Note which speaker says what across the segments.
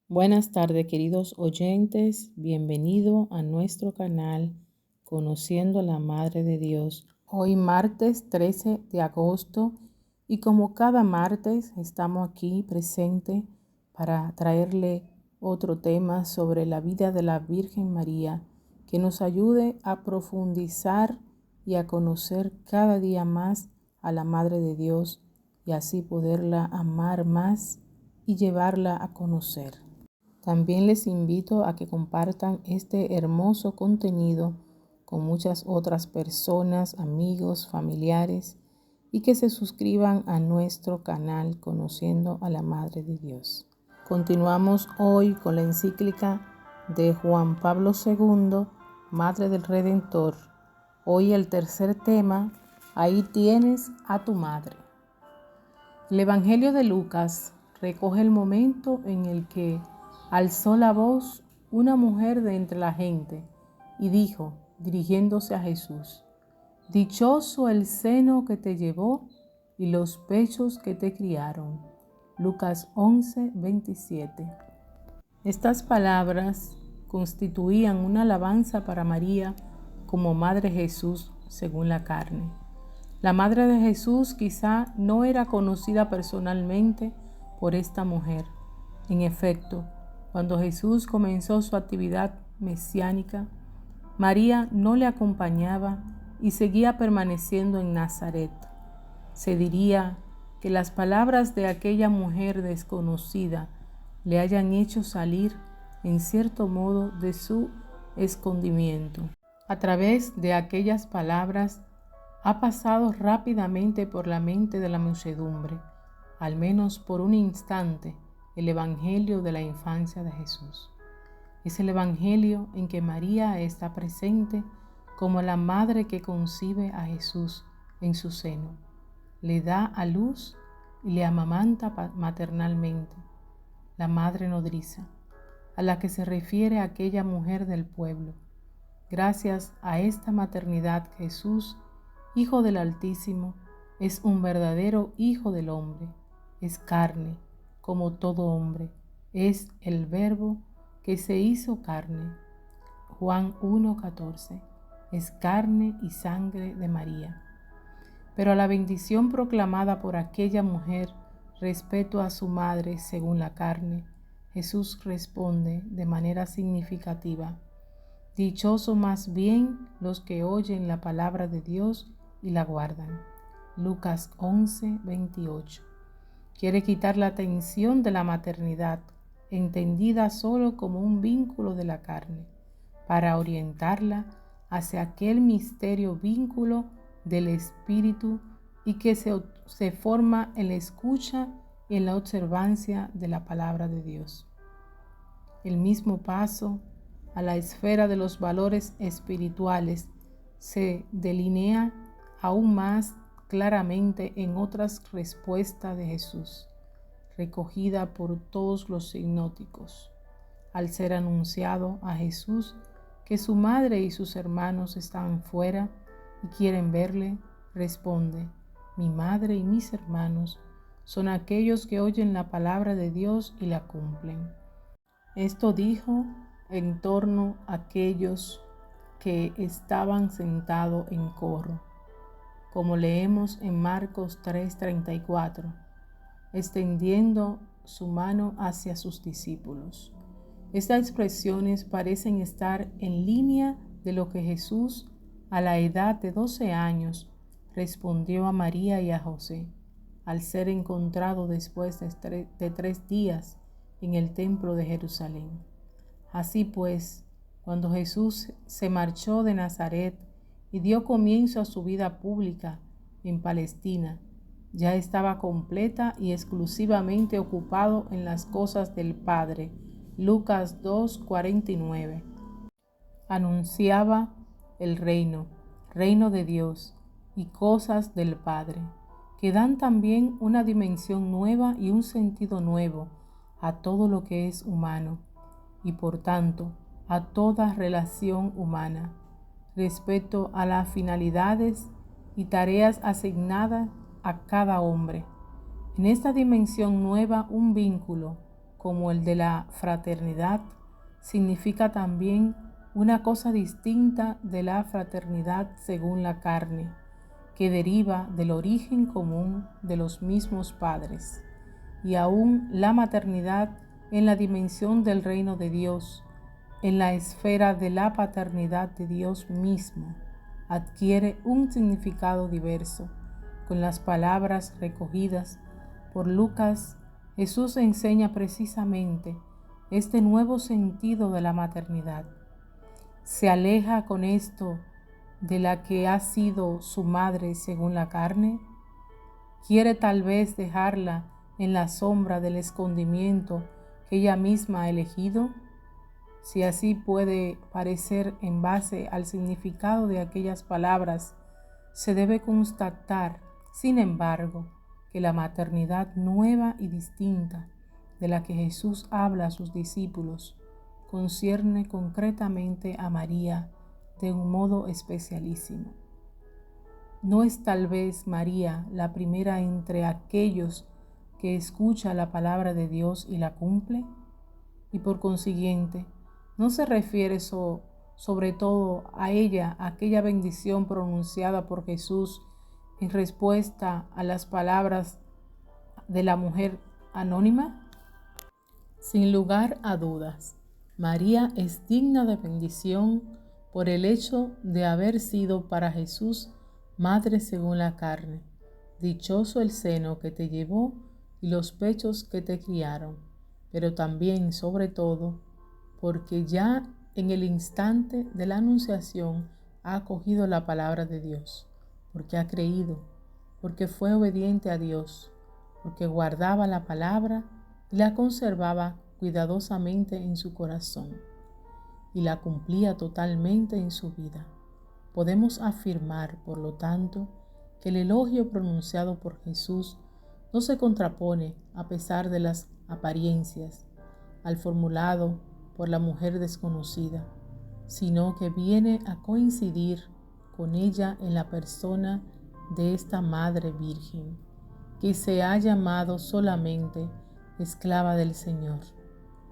Speaker 1: Buenas tardes, queridos oyentes. Bienvenido a nuestro canal Conociendo a la Madre de Dios. Hoy martes 13 de agosto y como cada martes estamos aquí presentes para traerle otro tema sobre la vida de la Virgen María que nos ayude a profundizar y a conocer cada día más a la Madre de Dios y así poderla amar más y llevarla a conocer. También les invito a que compartan este hermoso contenido con muchas otras personas, amigos, familiares y que se suscriban a nuestro canal Conociendo a la Madre de Dios. Continuamos hoy con la encíclica de Juan Pablo II, Madre del Redentor. Hoy el tercer tema, ahí tienes a tu madre. El Evangelio de Lucas recoge el momento en el que alzó la voz una mujer de entre la gente y dijo, dirigiéndose a Jesús, «Dichoso el seno que te llevó y los pechos que te criaron». Lucas 11, 27. Estas palabras constituían una alabanza para María como Madre Jesús según la carne. La Madre de Jesús quizá no era conocida personalmente por esta mujer. En efecto, cuando Jesús comenzó su actividad mesiánica, María no le acompañaba y seguía permaneciendo en Nazaret. Se diría que las palabras de aquella mujer desconocida le hayan hecho salir, en cierto modo, de su escondimiento. A través de aquellas palabras ha pasado rápidamente por la mente de la muchedumbre, al menos por un instante, el Evangelio de la infancia de Jesús. Es el Evangelio en que María está presente como la madre que concibe a Jesús en su seno, le da a luz y le amamanta maternalmente, la madre nodriza, a la que se refiere aquella mujer del pueblo. Gracias a esta maternidad, Jesús, Hijo del Altísimo, es un verdadero Hijo del hombre, es carne, como todo hombre, es el Verbo que se hizo carne. Juan 1:14, es carne y sangre de María. Pero a la bendición proclamada por aquella mujer respecto a su madre según la carne, Jesús responde de manera significativa, dichosos más bien los que oyen la palabra de Dios y la guardan. Lucas 11, 28. Quiere quitar la tensión de la maternidad, entendida solo como un vínculo de la carne, para orientarla hacia aquel misterio vínculo del Espíritu y que se forma en la escucha y en la observancia de la palabra de Dios. El mismo paso a la esfera de los valores espirituales se delinea aún más claramente en otras respuestas de Jesús, recogida por todos los sinópticos. Al ser anunciado a Jesús que su madre y sus hermanos están fuera y quieren verle, responde, mi madre y mis hermanos son aquellos que oyen la palabra de Dios y la cumplen. Esto dijo en torno a aquellos que estaban sentados en corro, como leemos en Marcos 3:34, extendiendo su mano hacia sus discípulos. Estas expresiones parecen estar en línea de lo que Jesús, a la edad de 12 años, respondió a María y a José, al ser encontrado después de 3 días en el templo de Jerusalén. Así pues, cuando Jesús se marchó de Nazaret y dio comienzo a su vida pública en Palestina, ya estaba completa y exclusivamente ocupado en las cosas del Padre. Lucas 2:49. Anunciaba el reino de Dios y cosas del Padre, que dan también una dimensión nueva y un sentido nuevo a todo lo que es humano y por tanto a toda relación humana, respecto a las finalidades y tareas asignadas a cada hombre. En esta dimensión nueva un vínculo, como el de la fraternidad, significa también una cosa distinta de la fraternidad según la carne, que deriva del origen común de los mismos padres, y aún la maternidad en la dimensión del reino de Dios, en la esfera de la paternidad de Dios mismo, adquiere un significado diverso. Con las palabras recogidas por Lucas, Jesús enseña precisamente este nuevo sentido de la maternidad. Se aleja con esto de la que ha sido su madre según la carne. Quiere tal vez dejarla en la sombra del escondimiento que ella misma ha elegido. Si así puede parecer en base al significado de aquellas palabras, se debe constatar, sin embargo, que la maternidad nueva y distinta de la que Jesús habla a sus discípulos concierne concretamente a María de un modo especialísimo. ¿No es tal vez María la primera entre aquellos que escucha la palabra de Dios y la cumple? Y por consiguiente, ¿no se refiere sobre todo a ella aquella bendición pronunciada por Jesús en respuesta a las palabras de la mujer anónima? Sin lugar a dudas, María es digna de bendición por el hecho de haber sido para Jesús madre según la carne. Dichoso el seno que te llevó y los pechos que te criaron, pero también, sobre todo, porque ya en el instante de la anunciación ha acogido la palabra de Dios, porque ha creído, porque fue obediente a Dios, porque guardaba la palabra y la conservaba cuidadosamente en su corazón y la cumplía totalmente en su vida. Podemos afirmar, por lo tanto, que el elogio pronunciado por Jesús no se contrapone, a pesar de las apariencias, al formulado por la mujer desconocida, sino que viene a coincidir con ella en la persona de esta Madre Virgen, que se ha llamado solamente esclava del Señor.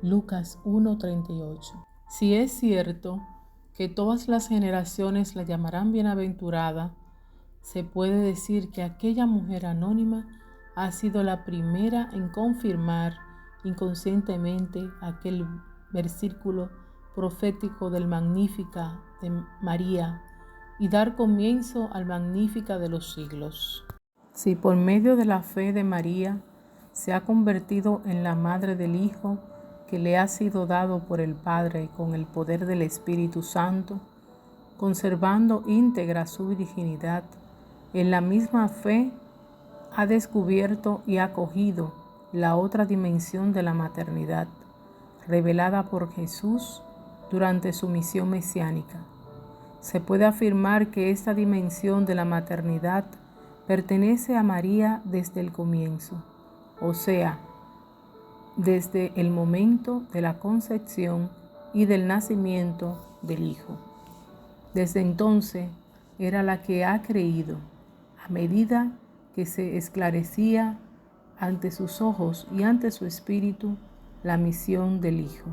Speaker 1: Lucas 1:38. Si es cierto que todas las generaciones la llamarán bienaventurada, se puede decir que aquella mujer anónima ha sido la primera en confirmar inconscientemente aquel versículo profético del Magnífica de María y dar comienzo al Magnífica de los siglos. Si por medio de la fe de María se ha convertido en la madre del Hijo que le ha sido dado por el Padre con el poder del Espíritu Santo, conservando íntegra su virginidad, en la misma fe ha descubierto y acogido la otra dimensión de la maternidad, revelada por Jesús durante su misión mesiánica. Se puede afirmar que esta dimensión de la maternidad pertenece a María desde el comienzo, o sea, desde el momento de la concepción y del nacimiento del Hijo. Desde entonces era la que ha creído, a medida que se esclarecía ante sus ojos y ante su espíritu la misión del Hijo.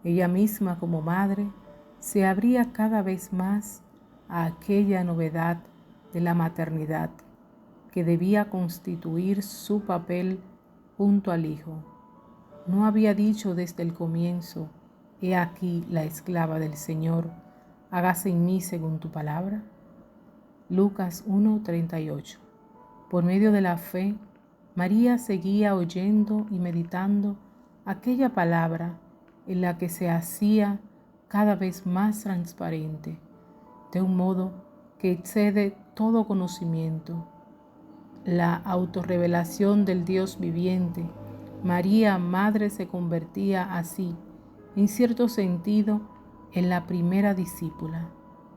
Speaker 1: Ella misma, como madre, se abría cada vez más a aquella novedad de la maternidad que debía constituir su papel junto al Hijo. ¿No había dicho desde el comienzo: he aquí la esclava del Señor, hágase en mí según tu palabra? Lucas 1:38. Por medio de la fe, María seguía oyendo y meditando aquella palabra en la que se hacía cada vez más transparente, de un modo que excede todo conocimiento. La autorrevelación del Dios viviente, María, Madre, se convertía así, en cierto sentido, en la primera discípula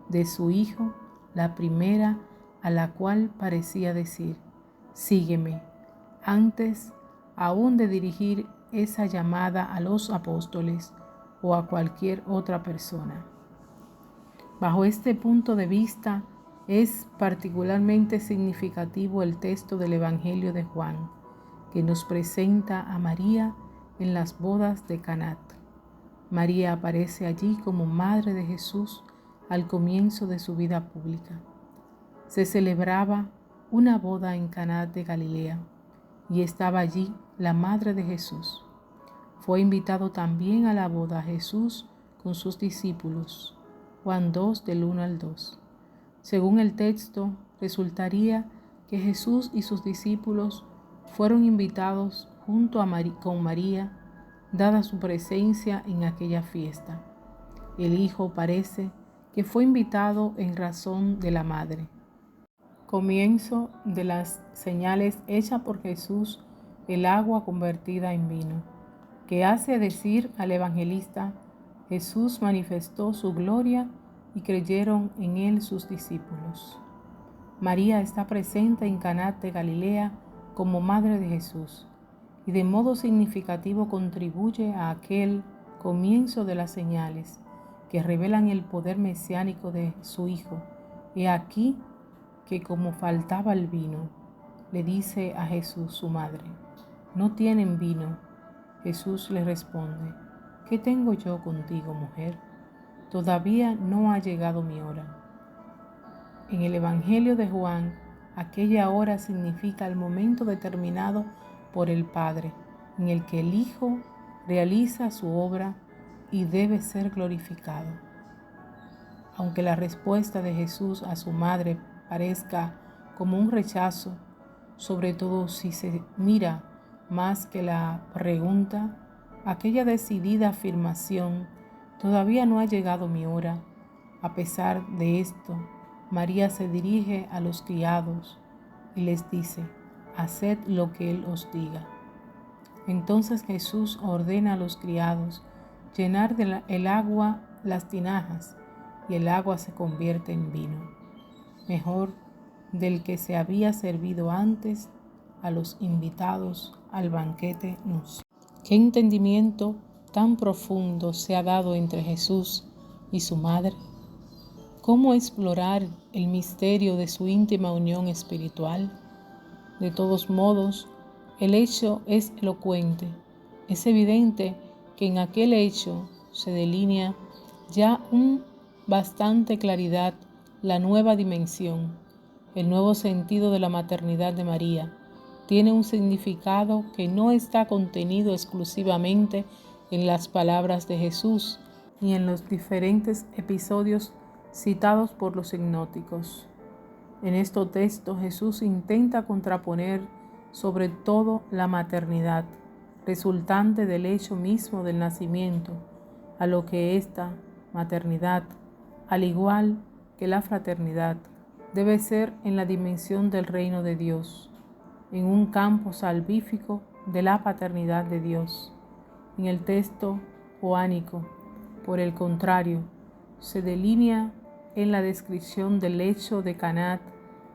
Speaker 1: de su Hijo, la primera a la cual parecía decir: sígueme, antes aún de dirigir esa llamada a los apóstoles o a cualquier otra persona. Bajo este punto de vista, es particularmente significativo el texto del Evangelio de Juan, que nos presenta a María en las bodas de Caná. María aparece allí como madre de Jesús al comienzo de su vida pública. Se celebraba una boda en Caná de Galilea y estaba allí la madre de Jesús. Fue invitado también a la boda Jesús con sus discípulos. Juan 2 del 1 al 2. Según el texto, resultaría que Jesús y sus discípulos fueron invitados junto con María, dada su presencia en aquella fiesta. El Hijo parece que fue invitado en razón de la Madre. Comienzo de las señales hechas por Jesús, el agua convertida en vino, que hace decir al evangelista: Jesús manifestó su gloria y creyeron en él sus discípulos. María está presente en Caná de Galilea como madre de Jesús y de modo significativo contribuye a aquel comienzo de las señales que revelan el poder mesiánico de su Hijo. He aquí que como faltaba el vino, le dice a Jesús su madre: ¿no tienen vino? Jesús le responde: ¿qué tengo yo contigo, mujer? Todavía no ha llegado mi hora. En el Evangelio de Juan, aquella hora significa el momento determinado por el Padre, en el que el Hijo realiza su obra y debe ser glorificado. Aunque la respuesta de Jesús a su madre parezca como un rechazo, sobre todo si se mira más que la pregunta, aquella decidida afirmación: todavía no ha llegado mi hora. A pesar de esto, María se dirige a los criados y les dice: haced lo que Él os diga. Entonces Jesús ordena a los criados llenar el agua las tinajas, y el agua se convierte en vino, mejor del que se había servido antes a los invitados al banquete nupcial. ¿Qué entendimiento tan profundo se ha dado entre Jesús y su madre? ¿Cómo explorar el misterio de su íntima unión espiritual? De todos modos, el hecho es elocuente. Es evidente que en aquel hecho se delinea ya con bastante claridad la nueva dimensión. El nuevo sentido de la maternidad de María tiene un significado que no está contenido exclusivamente en las palabras de Jesús ni en los diferentes episodios citados por los gnósticos. En este texto Jesús intenta contraponer sobre todo la maternidad, resultante del hecho mismo del nacimiento, a lo que esta maternidad, al igual que la fraternidad, debe ser en la dimensión del reino de Dios, en un campo salvífico de la paternidad de Dios. En el texto joánico, por el contrario, se delinea en la descripción del hecho de Caná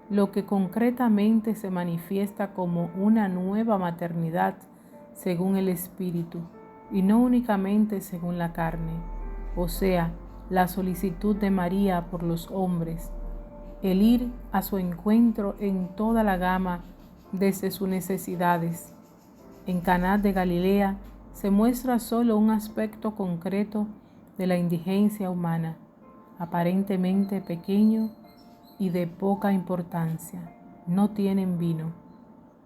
Speaker 1: lo que concretamente se manifiesta como una nueva maternidad según el Espíritu y no únicamente según la carne, o sea, la solicitud de María por los hombres, el ir a su encuentro en toda la gama desde sus necesidades. En Caná de Galilea se muestra solo un aspecto concreto de la indigencia humana, aparentemente pequeño y de poca importancia. No tienen vino,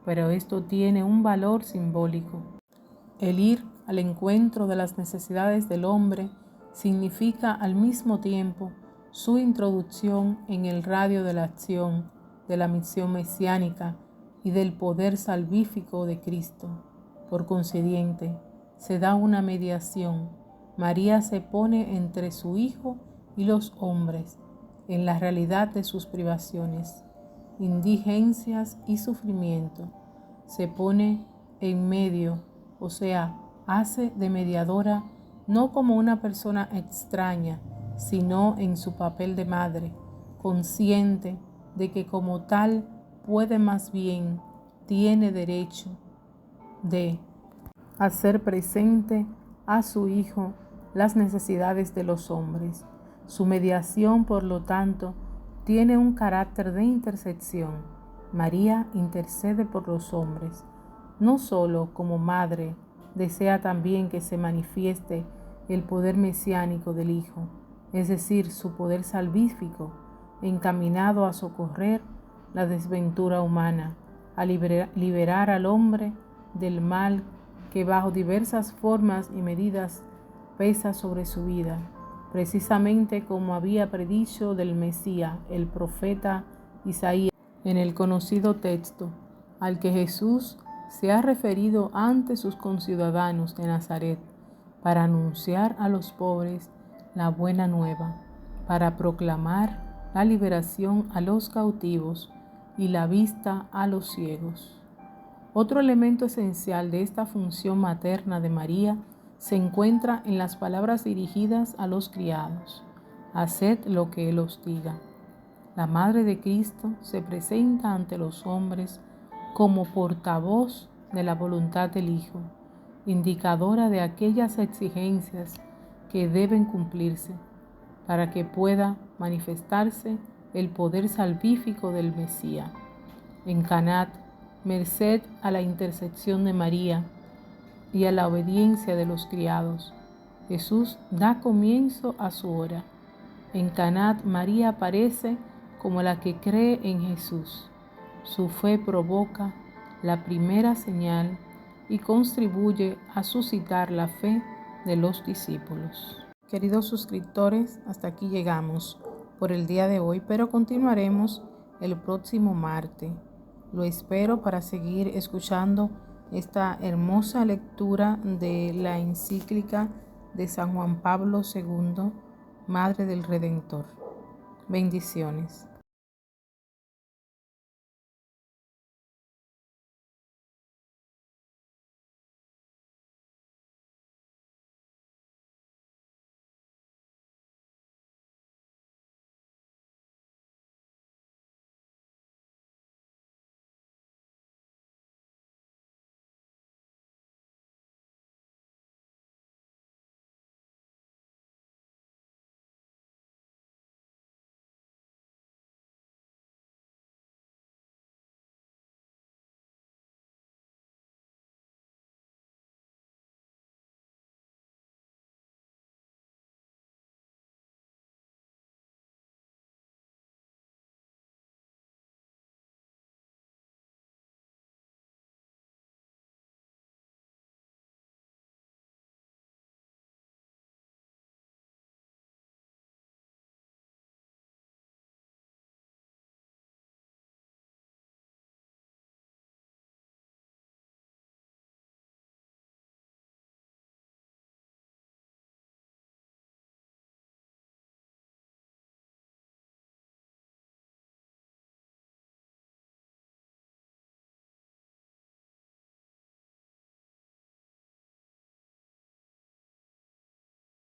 Speaker 1: pero esto tiene un valor simbólico. El ir al encuentro de las necesidades del hombre significa al mismo tiempo su introducción en el radio de la acción, de la misión mesiánica y del poder salvífico de Cristo. Por consiguiente, se da una mediación. María se pone entre su Hijo y los hombres en la realidad de sus privaciones, indigencias y sufrimiento. Se pone en medio, o sea, hace de mediadora no como una persona extraña, sino en su papel de madre, consciente de que como tal puede, más bien tiene derecho de hacer presente a su Hijo las necesidades de los hombres. Su mediación, por lo tanto, tiene un carácter de intercesión. María intercede por los hombres, no solo como madre desea también que se manifieste el poder mesiánico del Hijo, es decir, su poder salvífico, encaminado a socorrer la desventura humana, a liberar al hombre del mal que bajo diversas formas y medidas pesa sobre su vida, precisamente como había predicho del Mesías el profeta Isaías en el conocido texto al que Jesús se ha referido ante sus conciudadanos de Nazaret, para anunciar a los pobres la buena nueva, para proclamar la liberación a los cautivos y la vista a los ciegos. Otro elemento esencial de esta función materna de María se encuentra en las palabras dirigidas a los criados: haced lo que Él os diga. La Madre de Cristo se presenta ante los hombres como portavoz de la voluntad del Hijo, indicadora de aquellas exigencias que deben cumplirse para que pueda manifestarse el poder salvífico del Mesías. En Caná, merced a la intercesión de María y a la obediencia de los criados, Jesús da comienzo a su hora. En Caná, María aparece como la que cree en Jesús. Su fe provoca la primera señal y contribuye a suscitar la fe de los discípulos. Queridos suscriptores, hasta aquí llegamos por el día de hoy, pero continuaremos el próximo martes. Lo espero para seguir escuchando esta hermosa lectura de la encíclica de San Juan Pablo II, Madre del Redentor. Bendiciones.